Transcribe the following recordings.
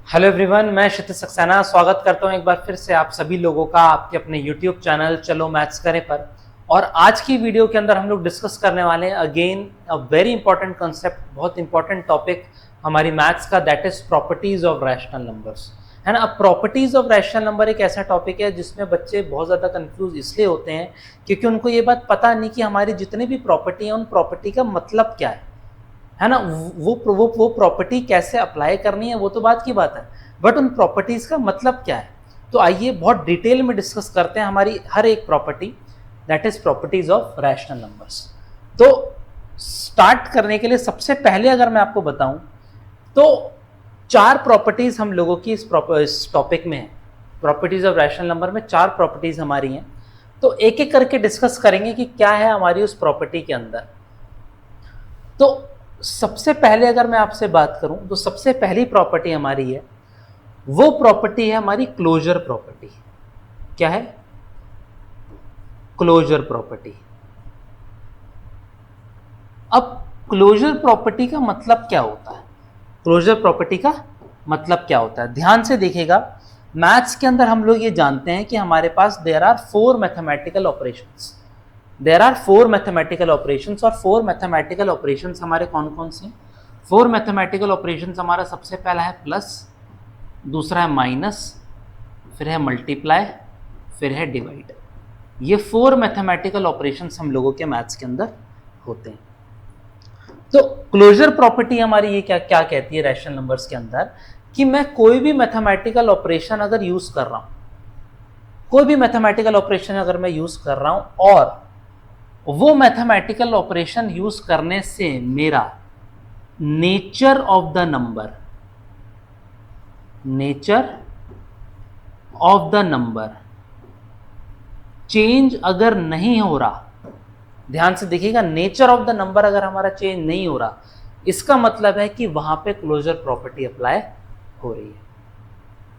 Hello everyone, मैं क्षितिज सक्सेना स्वागत करता हूं एक बार फिर से आप सभी लोगों का आपके अपने यूट्यूब चैनल चलो मैथ्स करें पर। और आज की वीडियो के अंदर हम लोग डिस्कस करने वाले हैं again a very important concept, बहुत इंपॉर्टेंट टॉपिक हमारी मैथ्स का, that is properties of rational numbers, है ना। अब प्रॉपर्टीज ऑफ रैशनल नंबर एक ऐसा टॉपिक है जिसमें बच्चे बहुत ज़्यादा कंफ्यूज इसलिए होते हैं क्योंकि उनको ये बात पता नहीं कि हमारी जितनी भी प्रॉपर्टी है उन प्रॉपर्टी का मतलब क्या है ना। वो प्रॉपर्टी कैसे अप्लाई करनी है वो तो बात की बात है, बट उन प्रॉपर्टीज का मतलब क्या है। तो आइए बहुत डिटेल में डिस्कस करते हैं हमारी हर एक property, that is properties of rational numbers. तो स्टार्ट करने के लिए सबसे पहले अगर मैं आपको बताऊं तो चार प्रॉपर्टीज हम लोगों की इस टॉपिक में है। प्रॉपर्टीज ऑफ रैशनल नंबर में चार प्रॉपर्टीज हमारी हैं, तो एक एक करके डिस्कस करेंगे कि क्या है हमारी उस प्रॉपर्टी के अंदर। तो सबसे पहले अगर मैं आपसे बात करूं तो सबसे पहली प्रॉपर्टी हमारी है, वो प्रॉपर्टी है हमारी क्लोजर प्रॉपर्टी। क्या है? Closure property. अब क्लोजर प्रॉपर्टी का मतलब क्या होता है? क्लोजर प्रॉपर्टी का मतलब क्या होता है, ध्यान से देखिएगा। मैथ्स के अंदर हम लोग ये जानते हैं कि हमारे पास there are four mathematical operations. There are four mathematical operations, और फोर मैथमेटिकल ऑपरेशंस हमारे कौन कौन से? फोर मैथमेटिकल ऑपरेशंस हमारा सबसे पहला है प्लस, दूसरा है माइनस, फिर है मल्टीप्लाई, फिर है डिवाइड। ये फोर मैथमेटिकल ऑपरेशंस हम लोगों के मैथ्स के अंदर होते हैं। तो क्लोजर प्रॉपर्टी हमारी ये क्या क्या कहती है रैशनल नंबर्स के अंदर, कि मैं कोई भी मैथमेटिकल ऑपरेशन अगर यूज कर रहा हूं, कोई भी मैथमेटिकल ऑपरेशन अगर मैं यूज कर रहा हूं और वो मैथमेटिकल ऑपरेशन यूज करने से मेरा nature of the number, nature of the number change अगर नहीं हो रहा, ध्यान से देखिएगा, नेचर ऑफ द नंबर अगर हमारा चेंज नहीं हो रहा, इसका मतलब है कि वहां पे क्लोजर प्रॉपर्टी अप्लाई हो रही है।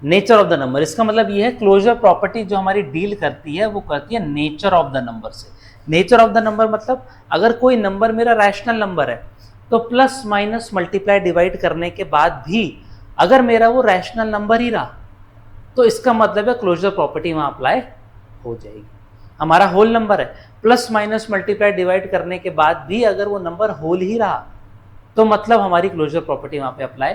नेचर ऑफ द नंबर, इसका मतलब ये है क्लोजर प्रॉपर्टी जो हमारी डील करती है वो करती है नेचर ऑफ द नंबर से। नेचर ऑफ द नंबर मतलब अगर कोई नंबर मेरा रैशनल नंबर है तो प्लस माइनस मल्टीप्लाई डिवाइड करने के बाद भी अगर मेरा वो रैशनल नंबर ही रहा तो इसका मतलब है क्लोजर प्रॉपर्टी वहां अप्लाई हो जाएगी। हमारा होल नंबर है, प्लस माइनस मल्टीप्लाई डिवाइड करने के बाद भी अगर वो नंबर होल ही रहा तो मतलब हमारी क्लोजर प्रॉपर्टी वहां पे अप्लाई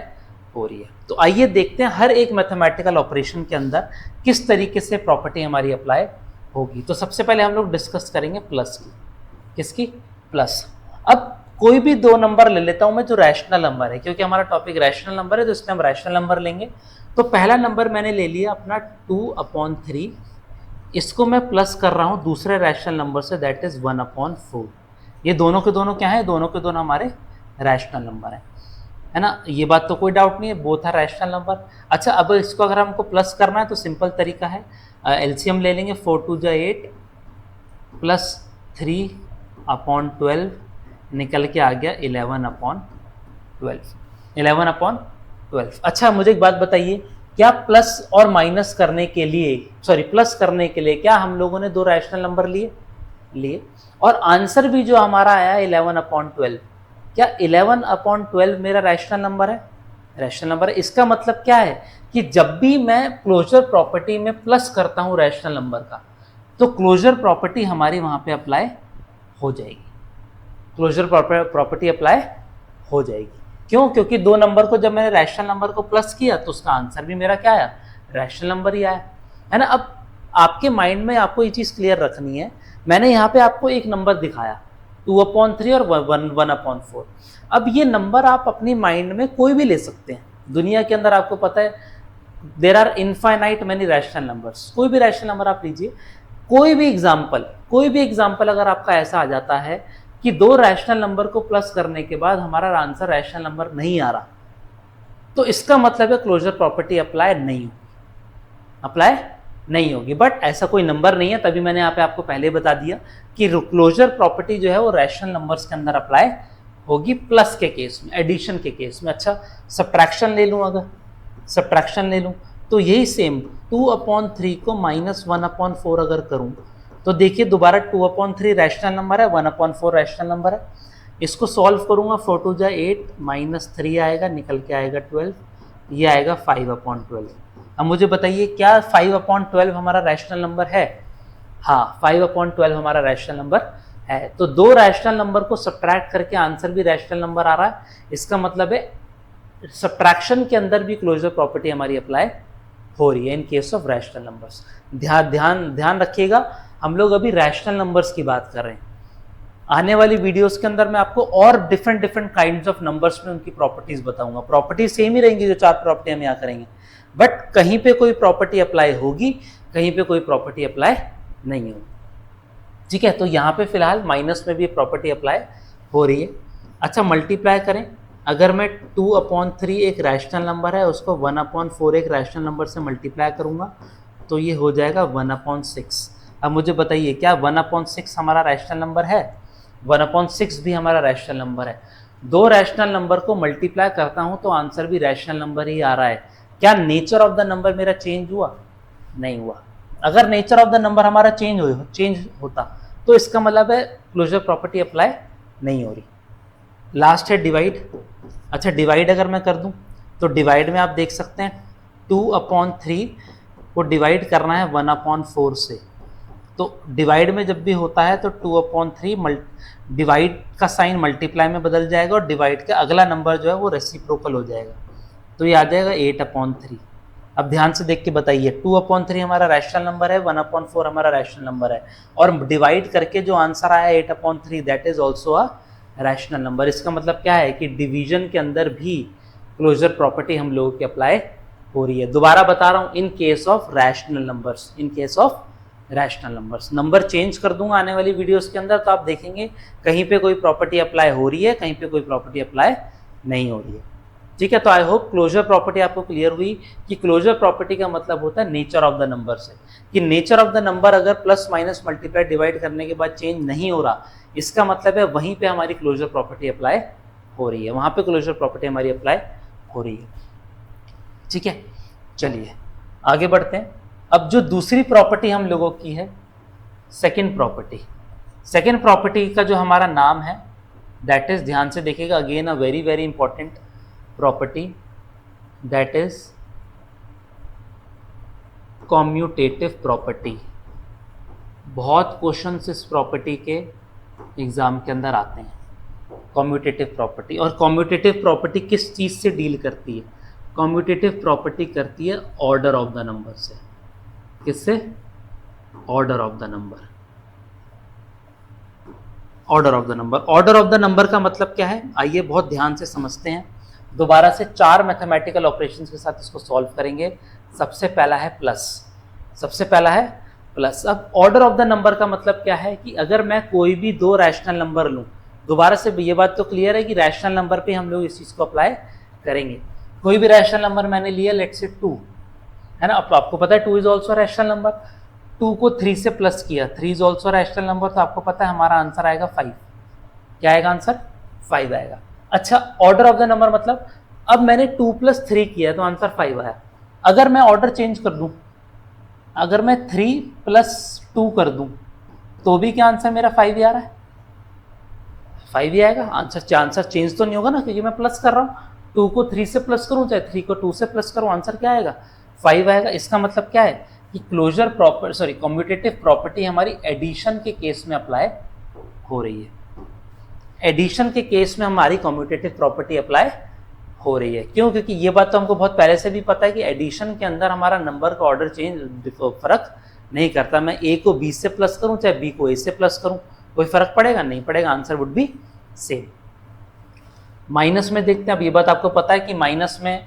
हो रही है। तो आइए देखते हैं हर एक मैथमेटिकल ऑपरेशन के अंदर किस तरीके से प्रॉपर्टी हमारी अप्लाई होगी। तो सबसे पहले हम लोग डिस्कस करेंगे प्लस की। किसकी? प्लस। अब कोई भी दो नंबर ले लेता हूं मैं जो रैशनल नंबर है, क्योंकि हमारा टॉपिक रैशनल नंबर है तो इसमें हम रैशनल नंबर लेंगे। तो पहला नंबर मैंने ले लिया अपना 2/3, इसको मैं प्लस कर रहा हूं दूसरे रैशनल नंबर से, दैट इज 1/4। ये दोनों के दोनों क्या है? दोनों के दोनों हमारे रैशनल नंबर है ना। ये बात तो कोई डाउट नहीं है, बोथ आर रैशनल नंबर। अच्छा, अब इसको अगर हमको प्लस करना है तो सिंपल तरीका है, एलसीएम ले लेंगे। 4 2 8 प्लस 3/12 निकल के आ गया 11/12। 11/12। अच्छा, मुझे एक बात बताइए, क्या प्लस और माइनस करने के लिए, प्लस करने के लिए क्या हम लोगों ने दो रैशनल नंबर लिए और आंसर भी जो हमारा आया 11/12, क्या 11/12 मेरा रैशनल नंबर है? रैशनल नंबर है। इसका मतलब क्या है कि जब भी मैं क्लोजर प्रॉपर्टी में प्लस करता हूं रैशनल नंबर का तो क्लोजर प्रॉपर्टी हमारी वहां पे अप्लाई हो जाएगी। क्लोजर प्रॉपर्टी अप्लाई हो जाएगी। क्यों? क्योंकि दो नंबर को जब मैंने रैशनल नंबर को प्लस किया तो उसका आंसर भी मेरा क्या आया? रैशनल नंबर ही आया, है ना। अब आपके माइंड में आपको ये चीज क्लियर रखनी है, मैंने यहाँ पे आपको एक नंबर दिखाया 2/3 और 1/4। अब ये नंबर आप अपनी माइंड में कोई भी ले सकते हैं। दुनिया के अंदर आपको पता है there are infinite many rational numbers. कोई भी रैशनल नंबर आप लीजिए, कोई भी एग्जाम्पल अगर आपका ऐसा आ जाता है कि दो रैशनल नंबर को प्लस करने के बाद हमारा आंसर रैशनल नंबर नहीं आ रहा, तो इसका मतलब है क्लोजर प्रॉपर्टी अप्लाई नहीं होगी। बट ऐसा कोई नंबर नहीं है, तभी मैंने यहाँ पे आपको पहले बता दिया कि क्लोजर प्रॉपर्टी जो है वो रैशनल नंबर्स के अंदर अप्लाई होगी प्लस के केस में, एडिशन के केस में। अच्छा, सब्ट्रैक्शन ले लूँ, अगर सब्ट्रैक्शन ले लूँ तो यही सेम 2/3 को -1/4 अगर करूँ तो देखिए दोबारा 2/3 रैशनल नंबर है, 1/4 रैशनल नंबर है। इसको सॉल्व करूंगा, 4 2 8 -3 आएगा, निकल के आएगा 12, ये आएगा 5/12। अब मुझे बताइए क्या 5/12 हमारा रैशनल नंबर है? हाँ, 5/12 हमारा रैशनल नंबर है। तो दो रैशनल नंबर को सब्ट्रैक्ट करके आंसर भी रैशनल नंबर आ रहा है, इसका मतलब है सब्ट्रैक्शन के अंदर भी क्लोजर प्रॉपर्टी हमारी अप्लाई हो रही है in case of rational numbers. ध्यान रखिएगा, हम लोग अभी रैशनल नंबर्स की बात कर रहे हैं। आने वाली वीडियोस के अंदर मैं आपको और डिफरेंट काइंड्स ऑफ नंबर्स में उनकी प्रॉपर्टीज बताऊंगा। प्रॉपर्टी सेम ही रहेंगी जो 4 प्रॉपर्टी हम यहाँ करेंगे, बट कहीं पे कोई प्रॉपर्टी अप्लाई होगी, कहीं पे कोई प्रॉपर्टी अप्लाई नहीं होगी। ठीक है, तो यहाँ पे फिलहाल माइनस में भी प्रॉपर्टी अप्लाई हो रही है। अच्छा, मल्टीप्लाई करें, अगर मैं 2/3 एक रैशनल नंबर है, उसको 1/4 एक रैशनल नंबर से मल्टीप्लाई करूंगा तो ये हो जाएगा 1/6। अब मुझे बताइए क्या 1/6 हमारा रैशनल नंबर है? 1/6 भी हमारा रैशनल नंबर है। दो रैशनल नंबर को मल्टीप्लाई करता हूं तो आंसर भी रैशनल नंबर ही आ रहा है। क्या नेचर ऑफ द नंबर मेरा चेंज हुआ? नहीं हुआ। अगर नेचर ऑफ द नंबर हमारा चेंज होता तो इसका मतलब है क्लोजर प्रॉपर्टी अप्लाई नहीं हो रही। लास्ट है डिवाइड। अच्छा, डिवाइड अगर मैं कर दूं तो डिवाइड में आप देख सकते हैं 2/3 को डिवाइड करना है 1/4 से। तो डिवाइड में जब भी होता है तो 2/3 डिवाइड का साइन मल्टीप्लाई में बदल जाएगा और डिवाइड का अगला नंबर जो है वो रेसिप्रोकल हो जाएगा, तो ये आ जाएगा 8/3। अब ध्यान से देख के बताइए, 2/3 हमारा रैशनल नंबर है, 1/4 हमारा रैशनल नंबर है, और डिवाइड करके जो आंसर आया 8/3 that is also a rational number. इसका मतलब क्या है कि डिवीजन के अंदर भी क्लोजर प्रॉपर्टी हम लोगों की अप्लाई हो रही है। दोबारा बता रहा हूं, in case of rational numbers, in case of rational numbers. Number change कर दूंगा आने वाली वीडियोस के अंदर, तो आप देखेंगे कहीं पे कोई प्रॉपर्टी अप्लाई हो रही है, कहीं पे कोई प्रॉपर्टी अप्लाई नहीं हो रही है। ठीक है, तो आई होप क्लोजर प्रॉपर्टी आपको क्लियर हुई कि क्लोजर प्रॉपर्टी का मतलब होता है नेचर ऑफ द नंबर से, कि नेचर ऑफ द नंबर अगर प्लस माइनस मल्टीप्लाई डिवाइड करने के बाद चेंज नहीं हो रहा, इसका मतलब है वहीं पे हमारी क्लोजर प्रॉपर्टी अप्लाई हो रही है, वहां पे क्लोजर प्रॉपर्टी हमारी अप्लाई हो रही है। ठीक है, चलिए आगे बढ़ते हैं। अब जो दूसरी प्रॉपर्टी हम लोगों की है सेकंड प्रॉपर्टी। सेकंड प्रॉपर्टी का जो हमारा नाम है दैट इज, ध्यान से देखिएगा, again a very important property, that is commutative property. बहुत क्वेश्चंस इस प्रॉपर्टी के एग्जाम के अंदर आते हैं, कॉम्यूटेटिव प्रॉपर्टी। और कॉम्यूटेटिव प्रॉपर्टी किस चीज से डील करती है? कॉम्यूटेटिव प्रॉपर्टी करती है ऑर्डर ऑफ द नंबर से। किससे? Order of the number. Order of the number. Order of the number का मतलब क्या है, आइए बहुत ध्यान से समझते हैं। दोबारा से 4 मैथमेटिकल ऑपरेशंस के साथ इसको सॉल्व करेंगे। सबसे पहला है प्लस, सबसे पहला है प्लस। अब ऑर्डर ऑफ द नंबर का मतलब क्या है कि अगर मैं कोई भी दो रैशनल नंबर लूं, दोबारा से ये बात तो क्लियर है कि रैशनल नंबर पे हम लोग इस चीज को अप्लाई करेंगे। कोई भी रैशनल नंबर मैंने लिया, लेट्स से 2 है ना, अब आपको पता है 2 इज ऑल्सो रैशनल नंबर। 2 को 3 से प्लस किया, 3 इज ऑल्सो रैशनल नंबर, तो आपको पता है हमारा आंसर आएगा 5। क्या आएगा आंसर? 5 आएगा। अच्छा, ऑर्डर ऑफ द नंबर मतलब अब मैंने 2 + 3 किया तो आंसर 5 आया। अगर मैं ऑर्डर चेंज कर दूं, अगर मैं 3 + 2 कर दूं तो भी क्या आंसर मेरा 5 ही आ रहा है? 5 ही आएगा आंसर चेंज तो नहीं होगा ना, क्योंकि मैं प्लस कर रहा हूं। 2 को 3 से प्लस करूं चाहे 3 को 2 से प्लस करूं, आंसर क्या आएगा? 5 आएगा। इसका मतलब क्या है कि क्लोजर प्रॉपर्टी कम्यूटेटिव प्रॉपर्टी हमारी एडिशन के केस में अप्लाई हो रही है। एडिशन के केस में हमारी कम्यूटेटिव प्रॉपर्टी अप्लाई हो रही है। क्यों? क्योंकि ये बात तो हमको बहुत पहले से भी पता है कि एडिशन के अंदर हमारा नंबर का ऑर्डर चेंज फर्क नहीं करता। मैं ए को बी से प्लस करूं चाहे बी को ए से प्लस करूं, कोई फर्क पड़ेगा? नहीं पड़ेगा, answer would be same. Minus में देखते हैं। अब ये बात आपको पता है कि माइनस में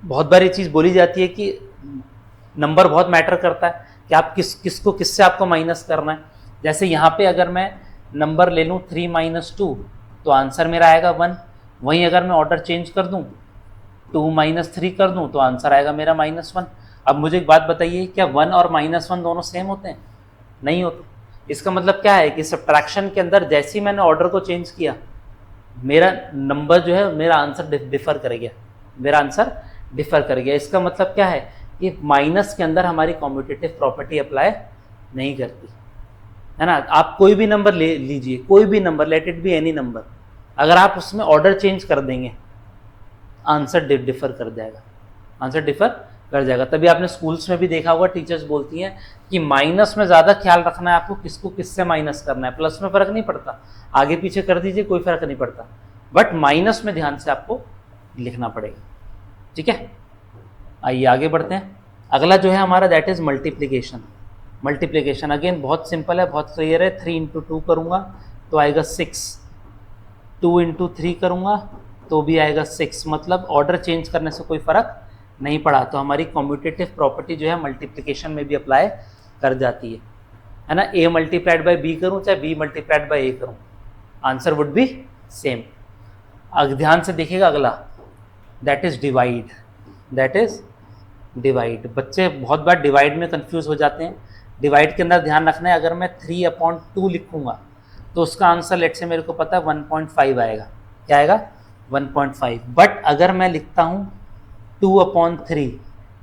बहुत बार ये चीज़ बोली जाती है कि नंबर बहुत मैटर करता है कि आप किसको किससे आपको माइनस करना है। जैसे यहाँ पे अगर मैं नंबर ले लूँ 3 - 2 तो आंसर मेरा आएगा 1। वहीं अगर मैं ऑर्डर चेंज कर दूँ 2 - 3 कर दूँ तो आंसर आएगा मेरा -1। अब मुझे एक बात बताइए, क्या 1 और -1 दोनों सेम होते हैं? नहीं होते। इसका मतलब क्या है कि सब्ट्रैक्शन के अंदर जैसे ही मैंने ऑर्डर को चेंज किया, मेरा नंबर जो है, मेरा आंसर डिफर कर गया, मेरा आंसर डिफर कर गया। इसका मतलब क्या है कि माइनस के अंदर हमारी कम्यूटेटिव प्रॉपर्टी अप्लाई नहीं करती है ना। आप कोई भी नंबर ले लीजिए, कोई भी number, let it be any number, अगर आप उसमें ऑर्डर चेंज कर देंगे आंसर डिफर कर जाएगा, आंसर डिफर कर जाएगा। तभी आपने स्कूल्स में भी देखा होगा टीचर्स बोलती हैं कि माइनस में ज़्यादा ख्याल रखना है आपको, किसको किससे माइनस करना है। प्लस में फ़र्क नहीं पड़ता, आगे पीछे कर दीजिए कोई फ़र्क नहीं पड़ता, बट माइनस में ध्यान से आपको लिखना पड़ेगा। ठीक है, आइए आगे बढ़ते हैं। अगला जो है हमारा that is multiplication. Multiplication again बहुत सिंपल है, बहुत क्लियर है। 3 इंटू 2 करूँगा तो आएगा 6, 2 इंटू 3 करूँगा तो भी आएगा 6, मतलब ऑर्डर चेंज करने से कोई फ़र्क नहीं पड़ा। तो हमारी कॉम्यूटेटिव प्रॉपर्टी जो है मल्टीप्लिकेशन में भी अप्लाई कर जाती है ना। a मल्टीप्लाइड बाई बी करूँ चाहे b मल्टीप्लाइड बाई a करूँ, आंसर वुड बी सेम। अब ध्यान से देखिएगा अगला, that is divide. That is divide. बच्चे बहुत बार डिवाइड में कंफ्यूज हो जाते हैं। डिवाइड के अंदर ध्यान रखना है, अगर मैं 3/2 लिखूँगा तो उसका आंसर लेट से मेरे को पता है 1.5 आएगा। क्या आएगा? 1.5। बट अगर मैं लिखता हूँ 2/3,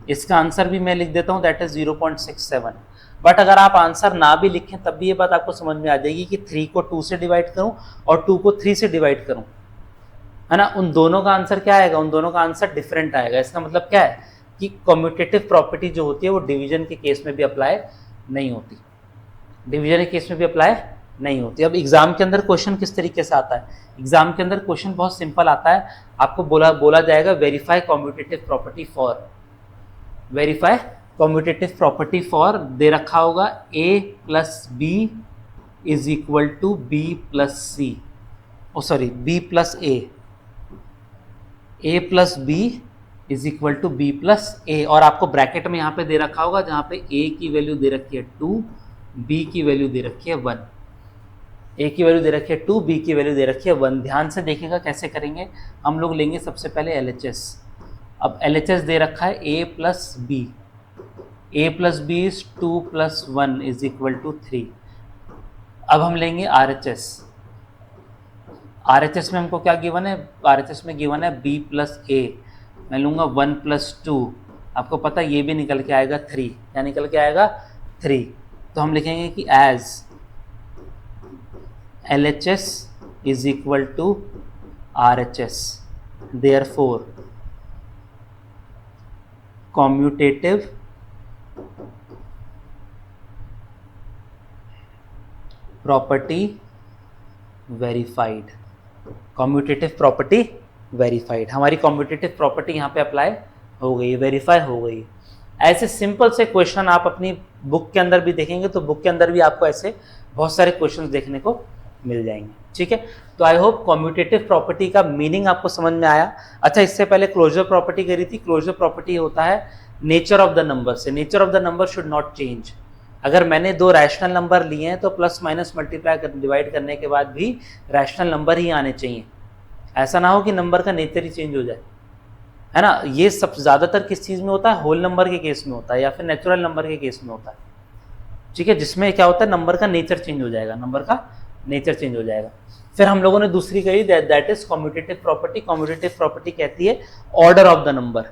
इसका आंसर भी मैं लिख देता हूँ दैट इज़ 0.67। बट अगर आप आंसर ना भी लिखें तब भी ये बात आपको समझ में आ जाएगी कि 3 को 2 से डिवाइड करूँ और 2 को 3 से डिवाइड करूँ, है ना, उन दोनों का आंसर क्या आएगा? उन दोनों का आंसर डिफरेंट आएगा। इसका मतलब क्या है कि कम्यूटेटिव प्रॉपर्टी जो होती है वो डिवीजन के केस में भी अप्लाई नहीं होती, डिवीजन के केस में भी अप्लाई नहीं होती। अब एग्जाम के अंदर क्वेश्चन किस तरीके से आता है? एग्जाम के अंदर क्वेश्चन बहुत सिंपल आता है, आपको बोला जाएगा verify commutative property for, verify commutative property for, दे रखा होगा a plus B is equal to B plus C, B plus A plus B is equal to B plus A, और आपको ब्रैकेट में यहाँ पे दे रखा होगा जहाँ पे a की वैल्यू दे रखी है 2, b की वैल्यू दे रखी है 1, a की वैल्यू दे रखी है 2, b की वैल्यू दे रखी है 1। ध्यान से देखिएगा कैसे करेंगे। हम लोग लेंगे सबसे पहले LHS। अब LHS दे रखा है a plus B is 2 plus 1 is equal to 3। अब हम लेंगे RHS में हमको क्या गिवन है? RHS में गिवन है b प्लस a, मैं लूँगा 1 प्लस 2, आपको पता है ये भी निकल के आएगा 3। क्या निकल के आएगा? 3। तो हम लिखेंगे कि as LHS is equal to RHS, therefore commutative property verified. Commutative property verified, हमारी कम्यूटेटिव प्रॉपर्टी यहाँ पे अप्लाई हो गई, वेरीफाई हो गई। ऐसे सिंपल से क्वेश्चन आप अपनी बुक के अंदर भी देखेंगे तो बुक के अंदर भी आपको ऐसे बहुत सारे क्वेश्चंस देखने को मिल जाएंगे। ठीक है, तो आई होप कम्यूटेटिव प्रॉपर्टी का मीनिंग आपको समझ में आया। अच्छा, इससे पहले क्लोजर प्रॉपर्टी करी थी। क्लोजर प्रॉपर्टी होता है नेचर ऑफ द नंबर से। Nature of the number should not change. अगर मैंने 2 रैशनल नंबर लिए हैं तो प्लस माइनस मल्टीप्लाई डिवाइड करने के बाद भी रैशनल नंबर ही आने चाहिए। ऐसा ना हो कि नंबर का नेचर ही चेंज हो जाए, है ना। ये सब ज़्यादातर किस चीज़ में होता है? होल नंबर के केस में होता है या फिर नेचुरल नंबर के केस में होता है। ठीक है, जिसमें क्या होता है, नंबर का नेचर चेंज हो जाएगा, नंबर का नेचर चेंज हो जाएगा। फिर हम लोगों ने दूसरी कही that is commutative property. Commutative property कहती है ऑर्डर ऑफ द नंबर।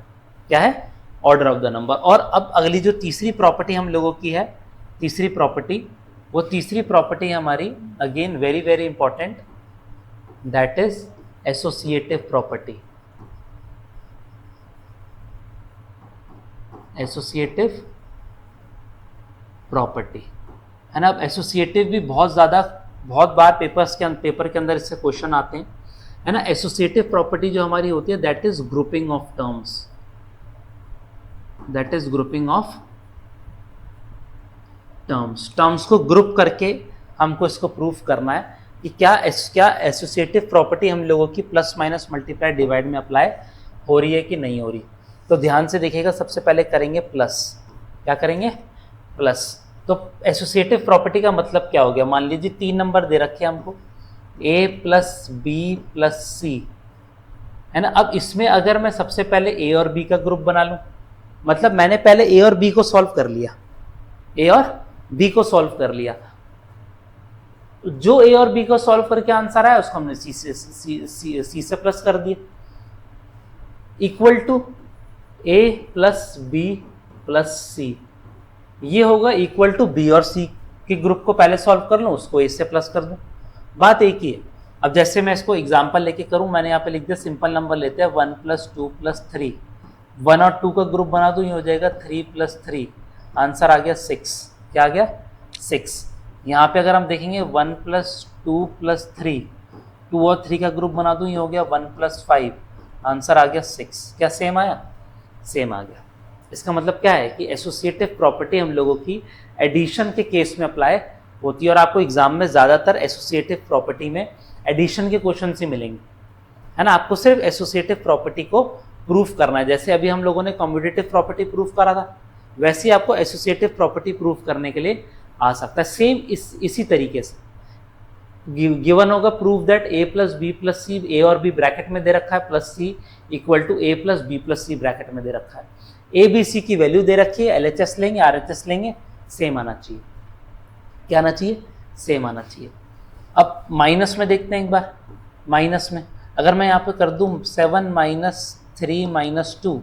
क्या है? Order of the number. और अब अगली जो तीसरी प्रॉपर्टी हम लोगों की है, तीसरी प्रॉपर्टी हमारी again very very important, that is associative property. Associative property, है ना। अब एसोसिएटिव भी बहुत बार पेपर के अंदर इससे क्वेश्चन आते हैं, है ना। एसोसिएटिव प्रॉपर्टी जो हमारी होती है that is grouping of terms, that is grouping of terms को ग्रुप करके हमको इसको प्रूफ करना है कि क्या एसोसिएटिव प्रॉपर्टी हम लोगों की प्लस माइनस मल्टीप्लाई डिवाइड में अप्लाई हो रही है कि नहीं हो रही। तो ध्यान से देखिएगा, सबसे पहले करेंगे प्लस। क्या करेंगे? प्लस। तो एसोसिएटिव प्रॉपर्टी का मतलब क्या हो गया? मान लीजिए 3 नंबर दे रखे हैं हमको, a प्लस बी प्लस सी, है ना। अब इसमें अगर मैं सबसे पहले a और b का ग्रुप बना लूं, मतलब मैंने पहले a और b को सॉल्व कर लिया, a और b को सॉल्व कर लिया। जो a और b को सॉल्व करके आंसर आया उसको हमने c से प्लस कर दिया, equal to a plus B plus C. ये होगा इक्वल टू बी और सी के ग्रुप को पहले सॉल्व कर लो, उसको a से प्लस कर दो। बात एक ही है, अब जैसे मैं इसको एग्जांपल लेके करूं, मैंने यहाँ पे लिख दिया सिंपल नंबर लेते हैं 1 + 2 + 3, 1 और 2 का ग्रुप बना दूं, ये हो जाएगा 3 + 3, आंसर आ गया 6। क्या आ गया? 6। यहाँ पे अगर हम देखेंगे 1 + 2 + 3, 2 और 3 का ग्रुप बना दूं, ये हो गया 1 + 5, आंसर आ गया 6। क्या सेम आया? सेम आ गया। इसका मतलब क्या है कि एसोसिएटिव प्रॉपर्टी हम लोगों की एडिशन के केस में अप्लाई होती है, और आपको एग्जाम में ज़्यादातर एसोसिएटिव प्रॉपर्टी में एडिशन के क्वेश्चन ही मिलेंगे, है ना। आपको सिर्फ एसोसिएटिव प्रॉपर्टी को प्रूफ करना है। जैसे अभी हम लोगों ने कम्यूटेटिव प्रॉपर्टी प्रूफ करा था, वैसे ही आपको एसोसिएटिव प्रॉपर्टी प्रूफ करने के लिए आ सकता है। सेम इसी तरीके से गिवन होगा proof that a + b + c, a और b ब्रैकेट में दे रखा है, plus c equal to a + b + c bracket में दे रखा है। a b c की वैल्यू दे रखी है, LHS लेंगे RHS लेंगे, सेम आना चाहिए। क्या आना चाहिए? सेम आना चाहिए। अब माइनस में देखते हैं एक बार। माइनस में अगर मैं यहाँ पे कर दूँ 7 - 3 - 2,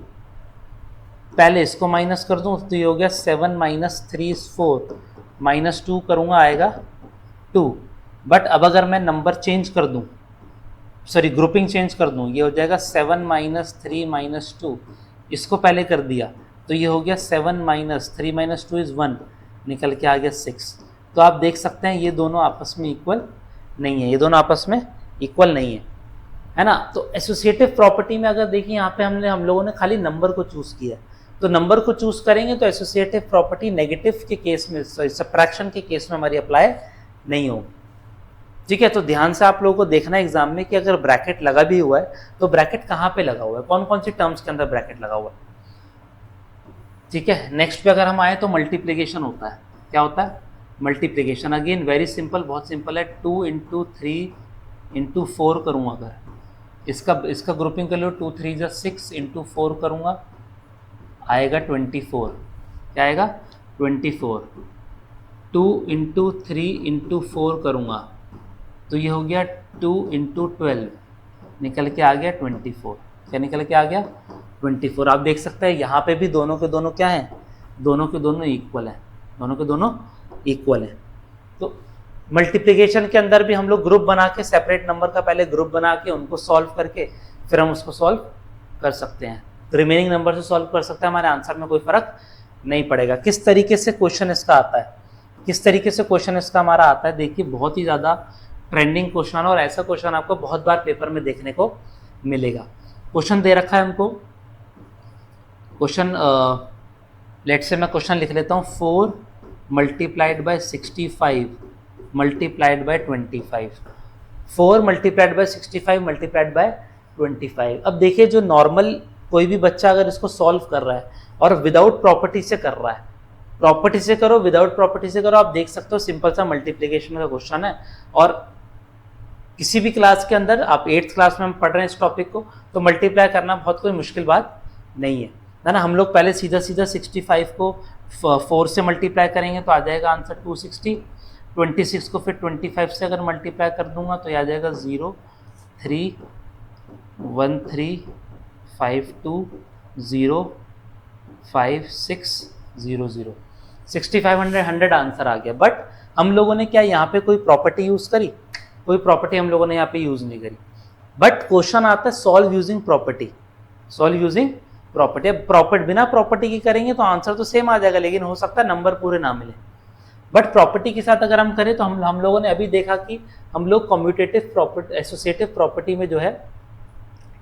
पहले इसको माइनस कर दूँ तो ये हो गया 7 - 3 = 4, -2 करूँगा आएगा 2। बट अब अगर मैं नंबर चेंज कर दूँ, सॉरी ग्रुपिंग चेंज कर दूँ, ये हो जाएगा 7 - 3 - 2, इसको पहले कर दिया तो ये हो गया 7 - 3 - 2 = 1, निकल के आ गया 6। तो आप देख सकते हैं ये दोनों आपस में इक्वल नहीं है, ये दोनों आपस में इक्वल नहीं है ना। तो एसोसिएटिव प्रॉपर्टी में अगर देखिए यहाँ पे हम लोगों ने खाली नंबर को चूज़ किया, तो नंबर को चूज़ करेंगे तो एसोसिएटिव प्रॉपर्टी नेगेटिव के केस में, सॉरी सब्ट्रैक्शन के केस में हमारी अप्लाई नहीं होगी। ठीक है, तो ध्यान से आप लोगों को देखना है एग्जाम में कि अगर ब्रैकेट लगा भी हुआ है तो ब्रैकेट कहाँ पे लगा हुआ है, कौन कौन सी टर्म्स के अंदर ब्रैकेट लगा हुआ है। ठीक है, नेक्स्ट पे अगर हम आए तो मल्टीप्लिकेशन होता है। क्या होता है? मल्टीप्लिकेशन। अगेन वेरी सिंपल, बहुत सिंपल है। 2 × 3 × 4 करूँगा, अगर इसका ग्रुपिंग कर लो, 2 × 3 = 6, × 4 करूँगा आएगा 24। क्या आएगा? 24। 2 × 3 × 4 करूँगा तो ये हो गया 2 × 12, निकल के आ गया 24। क्या निकल के आ गया? 24। आप देख सकते हैं यहाँ पे भी दोनों के दोनों क्या हैं? दोनों के दोनों इक्वल हैं, दोनों के दोनों इक्वल हैं। तो मल्टीप्लिकेशन के अंदर भी हम लोग ग्रुप बना के, सेपरेट नंबर का पहले ग्रुप बना के उनको सॉल्व करके फिर हम उसको सॉल्व कर सकते हैं। तो रिमेनिंग नंबर से सॉल्व कर सकते हैं, हमारे आंसर में कोई फर्क नहीं पड़ेगा। किस तरीके से क्वेश्चन इसका आता है, किस तरीके से क्वेश्चन इसका हमारा आता है, देखिए बहुत ही ज़्यादा ट्रेंडिंग क्वेश्चन, और ऐसा क्वेश्चन आपको बहुत बार पेपर में देखने को मिलेगा। क्वेश्चन दे रखा है हमको, क्वेश्चन लेट से मैं क्वेश्चन लिख लेता हूँ, 4 × 65 × 25, 4 × 65 × 25। अब देखिए जो नॉर्मल कोई भी बच्चा अगर इसको सॉल्व कर रहा है और विदाउट प्रॉपर्टी से कर रहा है, प्रॉपर्टी से करो विदाउट प्रॉपर्टी से करो, आप देख सकते हो सिंपल सा मल्टीप्लिकेशन का क्वेश्चन है। और किसी भी क्लास के अंदर, आप 8th क्लास में हम पढ़ रहे हैं इस टॉपिक को, तो मल्टीप्लाई करना बहुत कोई मुश्किल बात नहीं है ना। हम लोग पहले सीधा 65 को 4 से मल्टीप्लाई करेंगे तो आ जाएगा आंसर 260। 26 को फिर 25 से अगर मल्टीप्लाई कर दूंगा तो आ जाएगा 0 3 1 3 5 2 0 5 6 0 0, 6500 100 आंसर आ गया। बट हम लोगों ने क्या यहाँ पे कोई प्रॉपर्टी यूज़ करी? कोई प्रॉपर्टी हम लोगों ने यहाँ पे यूज़ नहीं करी। बट क्वेश्चन आता है solve using property, solve using property. अब बिना प्रॉपर्टी की करेंगे तो आंसर तो सेम आ जाएगा, लेकिन हो सकता है नंबर पूरे ना मिले। बट प्रॉपर्टी के साथ अगर हम करें तो हम लोगों ने अभी देखा कि हम लोग कम्यूटेटिव प्रॉपर्टी, एसोसिएटिव प्रॉपर्टी में जो है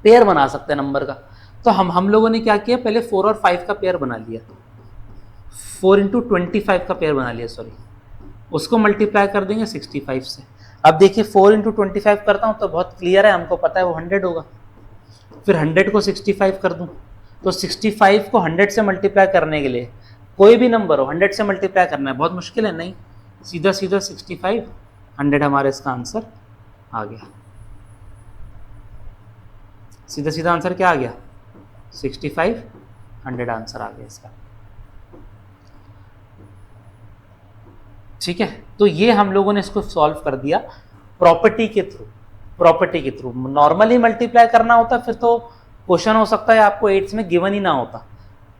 पेयर बना सकते हैं नंबर का। तो हम लोगों ने क्या किया, पहले 4 और 5 का पेयर बना लिया, 4 × 25 का पेयर बना लिया, सॉरी, उसको मल्टीप्लाई कर देंगे 65 से। अब देखिए 4 × 25 करता हूँ तो बहुत क्लियर है, हमको पता है वो 100 होगा। फिर 100 को 65 कर दूँ तो 65 को 100 से मल्टीप्लाई करने के लिए कोई भी नंबर हो 100 से मल्टीप्लाई करना है बहुत मुश्किल है, नहीं, सीधा 65 100 हमारा इसका आंसर आ गया। सीधा आंसर क्या आ गया? 65 100 आंसर आ गया इसका। ठीक है, तो ये हम लोगों ने इसको सॉल्व कर दिया प्रॉपर्टी के थ्रू। नॉर्मली मल्टीप्लाई करना होता फिर तो क्वेश्चन हो सकता है आपको 8th में गिवन ही ना होता,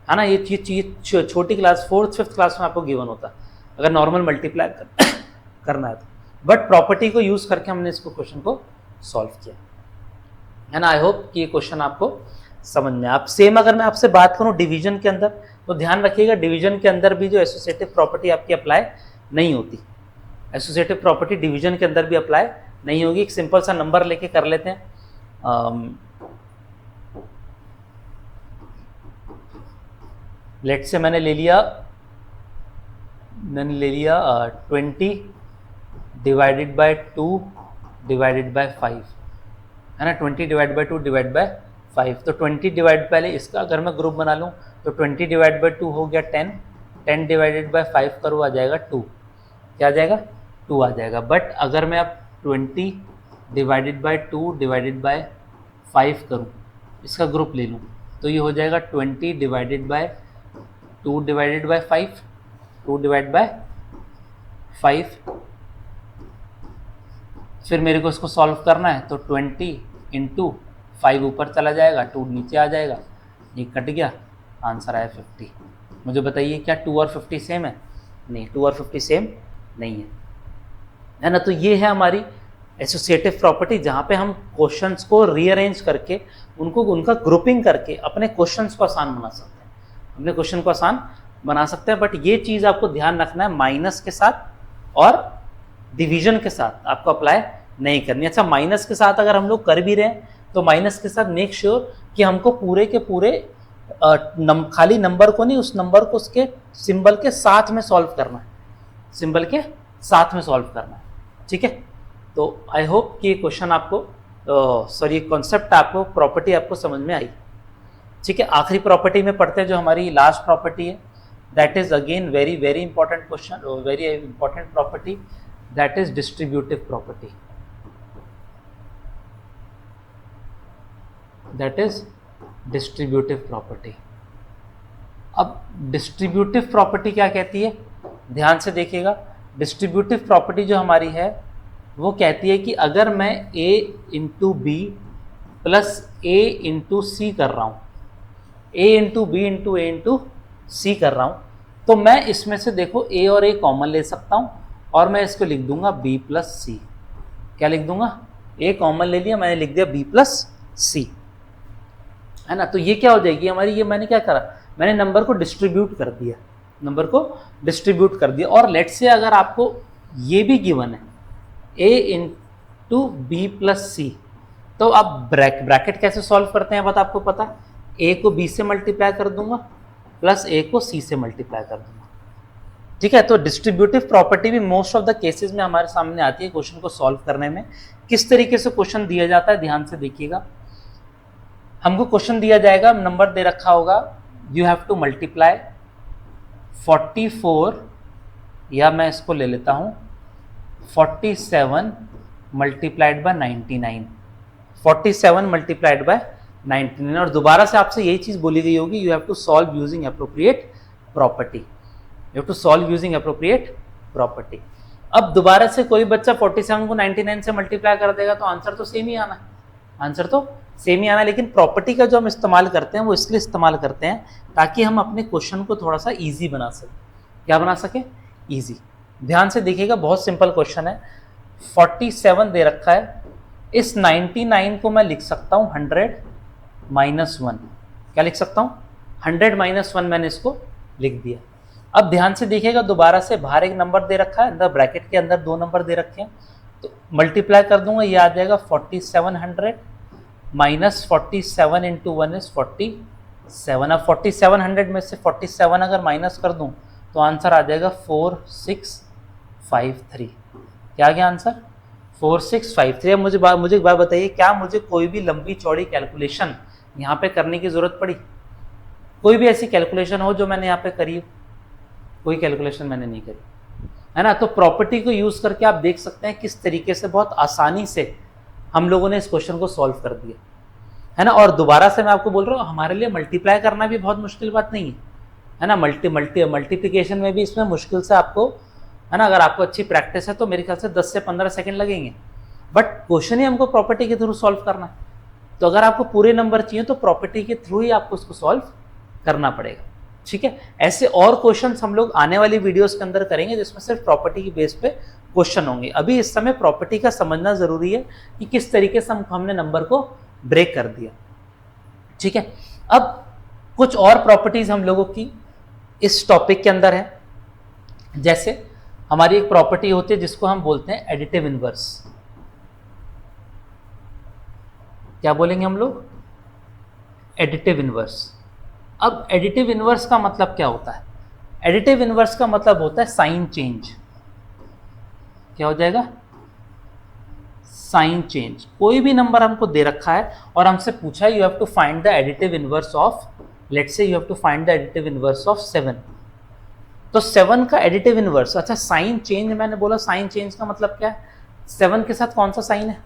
है ना। ये चीज छोटी क्लास 4th 5th क्लास में आपको गिवन होता अगर नॉर्मल मल्टीप्लाई करना है तो। बट प्रॉपर्टी को यूज करके हमने इसको क्वेश्चन को सॉल्व किया, है ना। आई होप कि ये क्वेश्चन आपको समझ में। आप सेम अगर मैं आपसे बात करूं डिवीजन के अंदर, तो ध्यान रखिएगा डिवीजन के अंदर भी जो एसोसिएटिव प्रॉपर्टी आपकी अप्लाई नहीं होती। एसोसिएटिव प्रॉपर्टी डिवीजन के अंदर भी अप्लाई नहीं होगी। एक सिंपल सा नंबर लेके कर लेते हैं। लेट से मैंने ले लिया 20 डिवाइडेड बाय 2 डिवाइडेड बाय 5, है ना। 20 डिवाइड बाय 2 डिवाइड बाय 5, तो 20 डिवाइड, पहले इसका अगर मैं ग्रुप बना लूँ तो 20 डिवाइड बाय 2 हो गया 10, 10 डिवाइडेड बाय 5 करूँ आ जाएगा 2, क्या आ जाएगा 2 आ जाएगा। बट अगर मैं अब 20 डिवाइडेड बाय 2 डिवाइडेड बाय 5 करूँ, इसका ग्रुप ले लूँ, तो ये हो जाएगा 20 divided by 2 divided by 5, 2 divide by 5। फिर मेरे को इसको सॉल्व करना है, तो 20 इंटू 5 ऊपर चला जाएगा, 2 नीचे आ जाएगा, ये कट गया, आंसर आया 50। मुझे बताइए क्या 2 और 50 सेम है? नहीं, 2 और 50 सेम नहीं है ना। तो ये है हमारी एसोसिएटिव प्रॉपर्टी, जहाँ पे हम क्वेश्चंस को रीअरेंज करके उनका ग्रुपिंग करके अपने क्वेश्चंस को आसान बना सकते हैं, अपने क्वेश्चन को आसान बना सकते हैं। बट ये चीज़ आपको ध्यान रखना है, माइनस के साथ और डिवीजन के साथ आपको अप्लाई नहीं करनी। अच्छा, माइनस के साथ अगर हम लोग कर भी रहे हैं तो माइनस के साथ मेक श्योर कि हमको पूरे के पूरे खाली नंबर को नहीं, उस नंबर को उसके सिंबल के साथ में सॉल्व करना है, सिंबल के साथ में सॉल्व करना है, ठीक है। तो आई होप कि क्वेश्चन आपको सॉरी कॉन्सेप्ट आपको, प्रॉपर्टी आपको समझ में आई, ठीक है। आखिरी प्रॉपर्टी में पढ़ते हैं जो हमारी लास्ट प्रॉपर्टी है, that is again very very important question, very important property, that is distributive property. That is distributive property. अब डिस्ट्रीब्यूटिव प्रॉपर्टी क्या कहती है, ध्यान से देखिएगा। डिस्ट्रीब्यूटिव प्रॉपर्टी जो हमारी है वो कहती है कि अगर मैं a into B plus A into C कर रहा हूँ, a into B into A into C कर रहा हूँ, तो मैं इसमें से देखो a और a कॉमन ले सकता हूँ और मैं इसको लिख दूंगा b प्लस सी। क्या लिख दूंगा? a कॉमन ले लिया, मैंने लिख दिया b प्लस सी, है ना। तो ये क्या हो जाएगी हमारी, ये मैंने क्या करा, मैंने नंबर को डिस्ट्रीब्यूट कर दिया, नंबर को डिस्ट्रीब्यूट कर दिया। और लेट से अगर आपको ये भी गिवन है a इंटू बी प्लस सी, तो आप ब्रैकेट कैसे सॉल्व करते हैं बात आपको पता, a को b से मल्टीप्लाई कर दूंगा प्लस a को c से मल्टीप्लाई कर दूंगा, ठीक है। तो डिस्ट्रीब्यूटिव प्रॉपर्टी भी मोस्ट ऑफ द केसेस में हमारे सामने आती है क्वेश्चन को सॉल्व करने में। किस तरीके से क्वेश्चन दिया जाता है ध्यान से देखिएगा। हमको क्वेश्चन दिया जाएगा, नंबर दे रखा होगा, यू हैव टू मल्टीप्लाई 44, या मैं इसको ले लेता हूँ 47 मल्टीप्लाइड बाय 99, 47 मल्टीप्लाइड बाय 99। और दोबारा से आपसे यही चीज़ बोली गई होगी, you have to solve using appropriate property, you have to solve using appropriate property. अब दोबारा से कोई बच्चा 47 को 99 से मल्टीप्लाई कर देगा तो आंसर तो सेम ही आना है, आंसर तो सेम ही आना है। लेकिन प्रॉपर्टी का जो हम इस्तेमाल करते हैं वो इसलिए इस्तेमाल करते हैं ताकि हम अपने क्वेश्चन को थोड़ा सा इजी बना सकें। क्या बना सकें? इजी। ध्यान से देखिएगा, बहुत सिंपल क्वेश्चन है। 47 दे रखा है, इस 99 को मैं लिख सकता हूँ 100 माइनस 1। क्या लिख सकता हूँ? 100 माइनस 1 मैंने इसको लिख दिया। अब ध्यान से देखिएगा, दोबारा से बाहर एक नंबर दे रखा है, अंदर ब्रैकेट के अंदर 2 नंबर दे रखे हैं, तो मल्टीप्लाई कर दूंगा, ये आ जाएगा 4700 माइनस 47 इंटू 1 इज 47। अब 4700 में से 47 अगर माइनस कर दूं तो आंसर आ जाएगा 4653। क्या गया आंसर? 4653। अब मुझे एक बात बताइए, क्या मुझे कोई भी लंबी चौड़ी कैलकुलेशन यहाँ पे करने की जरूरत पड़ी? कोई भी ऐसी कैलकुलेशन हो जो मैंने यहाँ पे करी हो? कोई कैलकुलेशन मैंने नहीं करी, है ना। तो प्रॉपर्टी को यूज करके आप देख सकते हैं किस तरीके से बहुत आसानी से हम लोगों ने इस क्वेश्चन को सॉल्व कर दिया, है ना। और दोबारा से मैं आपको बोल रहा हूँ, हमारे लिए मल्टीप्लाई करना भी बहुत मुश्किल बात नहीं है ना। मल्टीप्लिकेशन में भी इसमें मुश्किल से आपको, है ना, अगर आपको अच्छी प्रैक्टिस है तो मेरे ख्याल से 10 से 15 सेकंड लगेंगे, बट क्वेश्चन ही हमको प्रॉपर्टी के थ्रू सॉल्व करना है। तो अगर आपको पूरे नंबर चाहिए तो प्रॉपर्टी के थ्रू ही आपको उसको सॉल्व करना पड़ेगा, ठीक है, ऐसे और क्वेश्चंस हम लोग आने वाली वीडियोस के अंदर करेंगे जिसमें सिर्फ प्रॉपर्टी की बेस पे क्वेश्चन होंगे। अभी इस समय प्रॉपर्टी का समझना जरूरी है कि किस तरीके से हमने नंबर को ब्रेक कर दिया। ठीक है, अब कुछ और प्रॉपर्टीज हम लोगों की इस टॉपिक के अंदर है। जैसे हमारी एक प्रॉपर्टी होती है जिसको हम बोलते हैं एडिटिव इनवर्स। क्या बोलेंगे हम लोग? Additive inverse. अब एडिटिव इनवर्स का मतलब क्या होता है? एडिटिव इनवर्स का मतलब होता है साइन चेंज। क्या हो जाएगा? Sign change. कोई भी नंबर हमको दे रखा है और हमसे पूछा है you have to find the additive inverse of, let's say you have to find the additive inverse of 7। तो 7 का एडिटिव इनवर्स, अच्छा साइन चेंज मैंने बोला, साइन चेंज का मतलब क्या है? 7 के साथ कौन सा साइन है?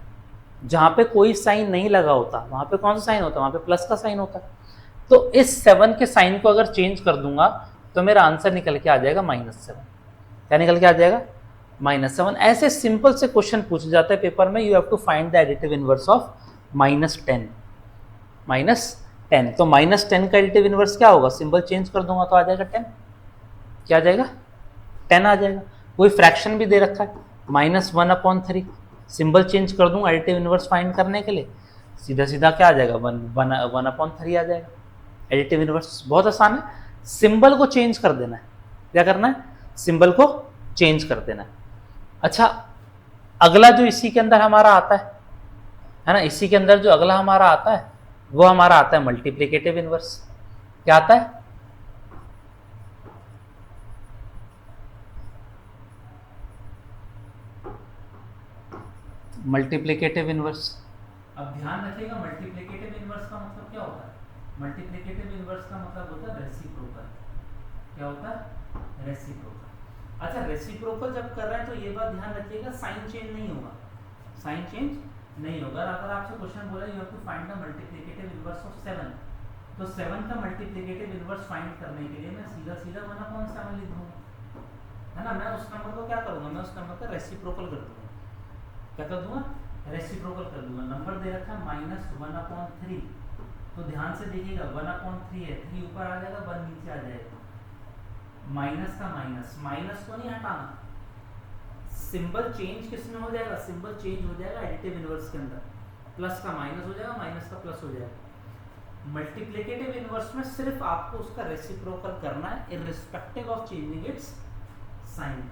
जहां पे कोई साइन नहीं लगा होता वहां पे कौन सा साइन होता है? वहां पे प्लस का साइन होता है। तो इस 7 के साइन को अगर चेंज कर दूंगा तो मेरा आंसर निकल के आ जाएगा -7। क्या निकल के आ जाएगा? -7। ऐसे सिंपल से क्वेश्चन पूछे जाते हैं पेपर में, you have to find the additive inverse of -10। -10, तो -10 का एडिटिव इनवर्स क्या होगा? सिंबल चेंज कर दूंगा तो आ जाएगा 10। क्या आ जाएगा? 10 आ जाएगा। कोई फ्रैक्शन भी दे रखा है -1/3, सिंबल चेंज कर दूंगा एडिटिव इनवर्स फाइंड करने के लिए, सीधा सीधा क्या आ जाएगा? 1/3 आ जाएगा एडिटिव इनवर्स। बहुत आसान है, सिंबल को चेंज कर देना है। क्या करना है? सिंबल को चेंज कर देना है। अच्छा, अगला जो इसी के अंदर हमारा आता है ना, इसी के अंदर जो अगला हमारा आता है वो हमारा आता है मल्टीप्लिकेटिव इनवर्स। क्या आता है? Multiplicative inverse. अब ध्यान रखिएगा, मल्टीप्लिकेटिव इनवर्स का मतलब क्या होता है? मल्टीप्लिकेटिव इनवर्स का मतलब होता है रेसिप्रोकल। क्या होता है? रेसिप्रोकल। अच्छा, रेसिप्रोकल जब कर रहे हैं तो ये बात ध्यान रखिएगा, साइन चेंज नहीं होगा। साइन चेंज नहीं होगा। अगर आपसे क्वेश्चन बोला you have to find the multiplicative inverse of 7, तो 7 का मल्टीप्लिकेटिव इनवर्स फाइंड करने के लिए मैं सीधा सीधा 1/7 लिख दूंगा, है ना। मैं उस नंबर को क्या करूंगा? मैं उस नंबर का रेसिप्रोकल कर दूंगा। क्या कर दूंगा? रेसिप्रोकल कर दूंगा। नंबर दे रखा है -1/3, तो ध्यान से देखिएगा 1/3 है, 3 ऊपर आ जाएगा, 1 नीचे आ जाएगा। माइनस का माइनस, माइनस को नहीं हटाना, सिंबल चेंज किसमें हो जाएगा? सिंबल चेंज हो जाएगा एडिटिव इनवर्स के अंदर। प्लस का माइनस हो जाएगा, माइनस का प्लस हो जाएगा। मल्टीप्लिकेटिव इनवर्स में सिर्फ आपको उसका रेसिप्रोकल करना है irrespective of changing its sign.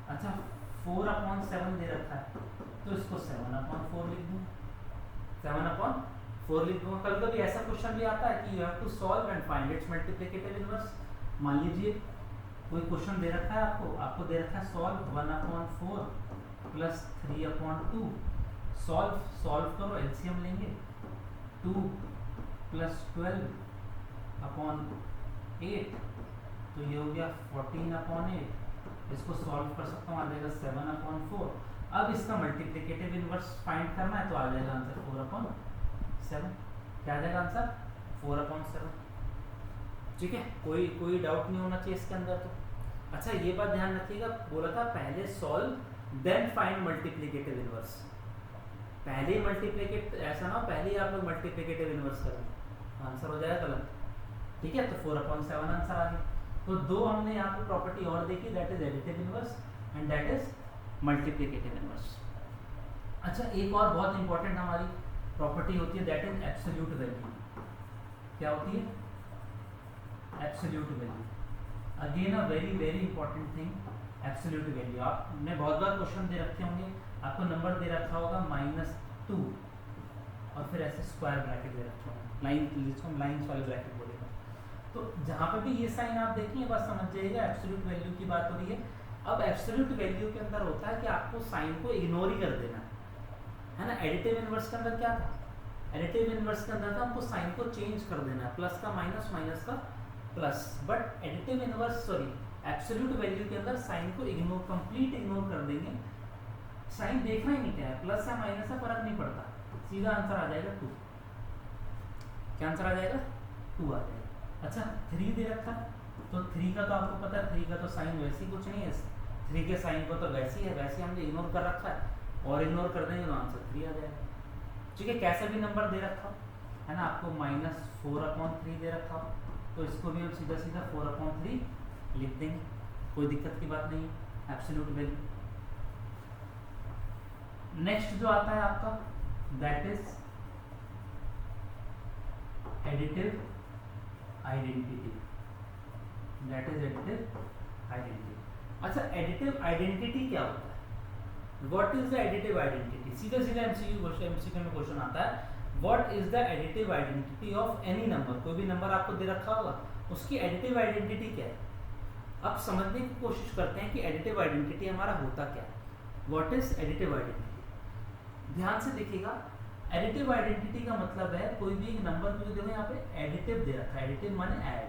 अच्छा, 4/7 दे रखा है तो इसको 7/4 लिख दूँ, 7/4 लिख दूंगा। कभी कभी ऐसा क्वेश्चन भी आता है कि you have to solve and find its multiplicative inverse. मान लीजिए कोई क्वेश्चन दे रखा है, आपको दे रखा है सॉल्व 1/4 प्लस 3/2। सॉल्व करो, एलसीएम लेंगे, 2 + 12/8, तो ये हो गया 14/8। इसको सॉल्व कर सकता हूँ, आ जाएगा 7/4। अब इसका मल्टीप्लिकेटिव इनवर्स फाइंड करना है तो आ जाएगा आंसर 4/7। क्या आ जाएगा आंसर? 4/7। ठीक है, कोई डाउट नहीं होना चाहिए इसके अंदर। तो अच्छा, ये बात ध्यान रखिएगा, बोला था पहले solve then find multiplicative inverse. पहले ही मल्टीप्लिकेट, ऐसा ना हो पहले ही आप लोग मल्टीप्लिकेटिव इनवर्स करें, आंसर हो जाएगा गलत। ठीक है, तो 4/7 आंसर आ गया। तो दो हमने यहाँ पे प्रॉपर्टी और देखी, that is additive inverse and that is multiplicative inverse. अच्छा, एक और बहुत इंपॉर्टेंट हमारी प्रॉपर्टी होती है, दैट इज एब्सोल्यूट वैल्यू। क्या होती है? Absolute value. Again a very very important thing, absolute value. आपने बहुत बार क्वेश्चन दे रखे होंगे, आपको नंबर दे रखा होगा -2 और फिर ऐसे स्क्वायर ब्रैकेट दे रखे होंगे, लाइन, जिसको हम लाइंस वाले ब्रैकेट बोलेगा। तो जहाँ पे भी ये साइन आप देखेंगे बस समझ जाइएगा एब्सोल्यूट वैल्यू की बात हो रही है। अब एब्सोल्यूट वैल्यू के अंदर होता है कि आपको साइन को इग्नोर ही कर देना है ना। एडिटिव इनवर्स के अंदर क्या था? एडिटिव इनवर्स के अंदर था हमको साइन को चेंज कर देना है, प्लस का माइनस, माइनस का plus. But additive inverse, sorry, absolute value के अंदर साइन को इग्नोर, कंप्लीट इग्नोर कर देंगे। साइन देखना ही नहीं क्या है, प्लस या माइनस है फर्क नहीं पड़ता, सीधा आंसर आ जाएगा 2। क्या आंसर आ जाएगा? 2 आ जाएगा। अच्छा, 3 दे रखा है, तो 3 का तो आपको पता है, 3 का तो साइन वैसे ही कुछ नहीं है, 3 के साइन को तो वैसे ही है, वैसे हमने इग्नोर कर रखा है और इग्नोर कर देंगे तो आंसर 3 आ जाएगा। ठीक है, कैसे भी नंबर दे रखा है ना, आपको -4/3 दे रखा हो तो इसको भी हम सीधा सीधा 4/3 लिख देंगे, कोई दिक्कत की बात नहीं, एब्सोल्यूट वैल्यू। नेक्स्ट जो आता है आपका that is additive identity, that is additive identity. अच्छा, एडिटिव आइडेंटिटी क्या होता है? What is the additive identity? सीधा सीधा एमसीक्यू में क्वेश्चन आता है, what is the additive identity of any number. कोई भी नंबर आपको दे रखा होगा, उसकी एडिटिव आइडेंटिटी क्या है? अब समझने की कोशिश करते हैं कि एडिटिव आइडेंटिटी हमारा होता क्या है। What is additive identity? ध्यान से देखिएगा, एडिटिव आइडेंटिटी का मतलब है कोई भी एक नंबर को देखो यहाँ पे एडिटिव दे रखा है, एडिटिव माने ऐड,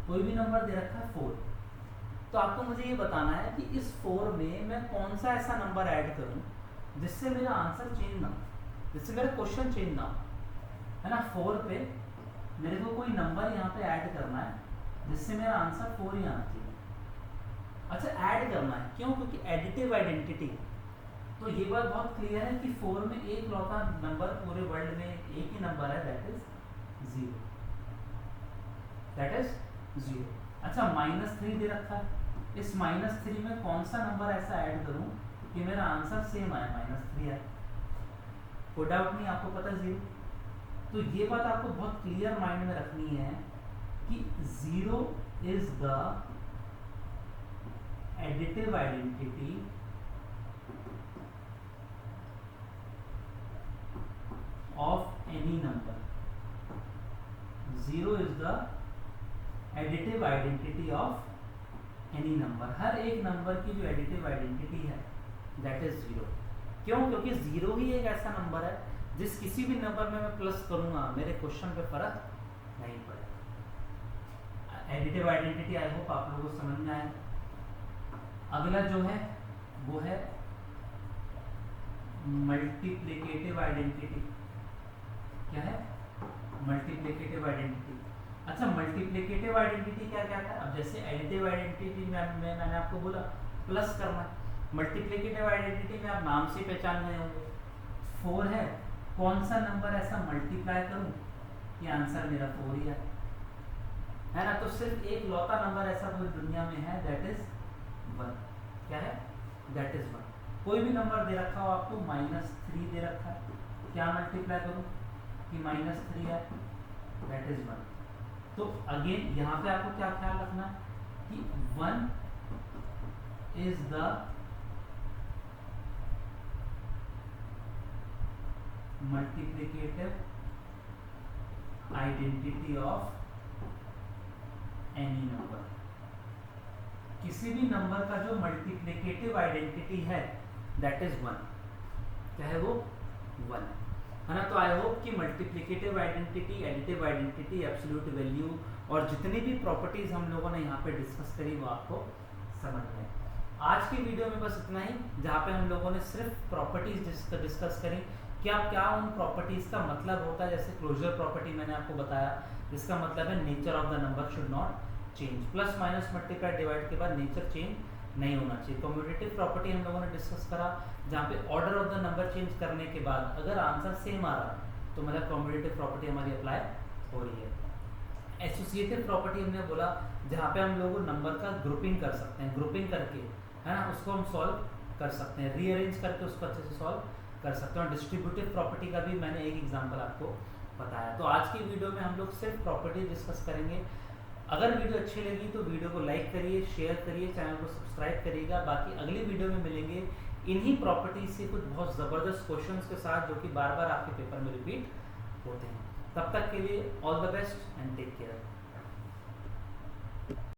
कोई भी नंबर दे रखा है 4, तो आपको मुझे ये बताना है कि इस 4 में मैं कौन सा ऐसा नंबर ऐड करूं जिससे मेरा आंसर चेंज ना हो, जिससे मेरा क्वेश्चन चेंज ना हो, है ना। 4 पे मेरे को कोई नंबर यहाँ पे ऐड करना है जिससे मेरा आंसर 4 ही आना चाहिए। अच्छा, ऐड करना है क्यों? क्योंकि एडिटिव आइडेंटिटी, तो ये बात बहुत क्लियर है कि 4 में एक लौता नंबर पूरे वर्ल्ड में एक ही नंबर है, दैट इज 0, दैट इज 0। अच्छा, -3 दे रखा है, इस -3 में कौन सा नंबर ऐसा ऐड करूं कि मेरा आंसर सेम आए, -3 आए, कोई डाउट नहीं, आपको पता है 0। तो ये बात आपको बहुत क्लियर माइंड में रखनी है कि 0 is the additive identity of any number. 0 is the additive identity of any number. हर एक नंबर की जो एडिटिव आइडेंटिटी है दैट इज 0। क्यों? क्योंकि 0 ही एक ऐसा नंबर है जिस किसी भी नंबर में मैं प्लस करूंगा मेरे क्वेश्चन पे फर्क नहीं पड़ेगा। एडिटिव आइडेंटिटी आई होप आप लोगों को समझ में आए। अगला जो है वो है मल्टीप्लिकेटिव आइडेंटिटी। क्या है? Multiplicative identity. अच्छा, मल्टीप्लिकेटिव आइडेंटिटी क्या क्या था? अब जैसे एडिटिव आइडेंटिटी में मैंने आपको बोला प्लस करना है, मल्टीप्लिकेटिव आइडेंटिटी में आप नाम से पहचान गए होंगे, 4 है, कौन सा नंबर ऐसा मल्टीप्लाई करूं कि आंसर मेरा 4 ही है ना। तो सिर्फ एक लौता नंबर ऐसा पूरी दुनिया में है, दैट इज 1। क्या है? That is 1। कोई भी नंबर दे रखा हो आपको, -3 दे रखा है, क्या मल्टीप्लाई करूं कि -3 है, दैट इज 1। तो अगेन यहाँ पे आपको क्या ख्याल रखना है कि 1 is the multiplicative identity of any number. किसी भी नंबर का जो मल्टीप्लिकेटिव आइडेंटिटी है दैट इज 1। क्या है वो? 1 है ना। तो आई होप कि multiplicative identity, additive identity, absolute value और जितनी भी प्रॉपर्टीज हम लोगों ने यहाँ पे डिस्कस करी वो आपको समझ में आए। आज की वीडियो में बस इतना ही, जहाँ पे हम लोगों ने सिर्फ प्रॉपर्टीज डिस्कस करी, क्या क्या उन प्रॉपर्टीज का मतलब होता है। जैसे क्लोजर प्रॉपर्टी मैंने आपको बताया, जिसका मतलब है nature of the number should not change, plus minus multiply divide के बाद नेचर चेंज नहीं होना चाहिए। कम्यूटेटिव प्रॉपर्टी हम लोगों ने डिस्कस करा, जहाँ पे order of the number change करने के बाद अगर आंसर सेम आ रहा तो मतलब कम्यूटेटिव प्रॉपर्टी हमारी अप्लाई हो रही है। एसोसिएटिव प्रॉपर्टी हमने बोला, जहाँ पे हम लोग नंबर का ग्रुपिंग कर सकते हैं, ग्रुपिंग करके, है ना, उसको हम सॉल्व कर सकते हैं, रीअरेंज करके उसको अच्छे से सॉल्व कर सकते हैं। और डिस्ट्रीब्यूटिव प्रॉपर्टी का भी मैंने एक एग्जांपल आपको बताया। तो आज की वीडियो में हम लोग सिर्फ प्रॉपर्टी डिस्कस करेंगे। अगर वीडियो अच्छी लगी तो वीडियो को लाइक करिए, शेयर करिए, चैनल को सब्सक्राइब करिएगा। बाकी अगली वीडियो में मिलेंगे इन्हीं प्रॉपर्टीज से कुछ बहुत ज़बरदस्त क्वेश्चंस के साथ, जो कि बार बार आपके पेपर में रिपीट होते हैं। तब तक के लिए all the best and take care.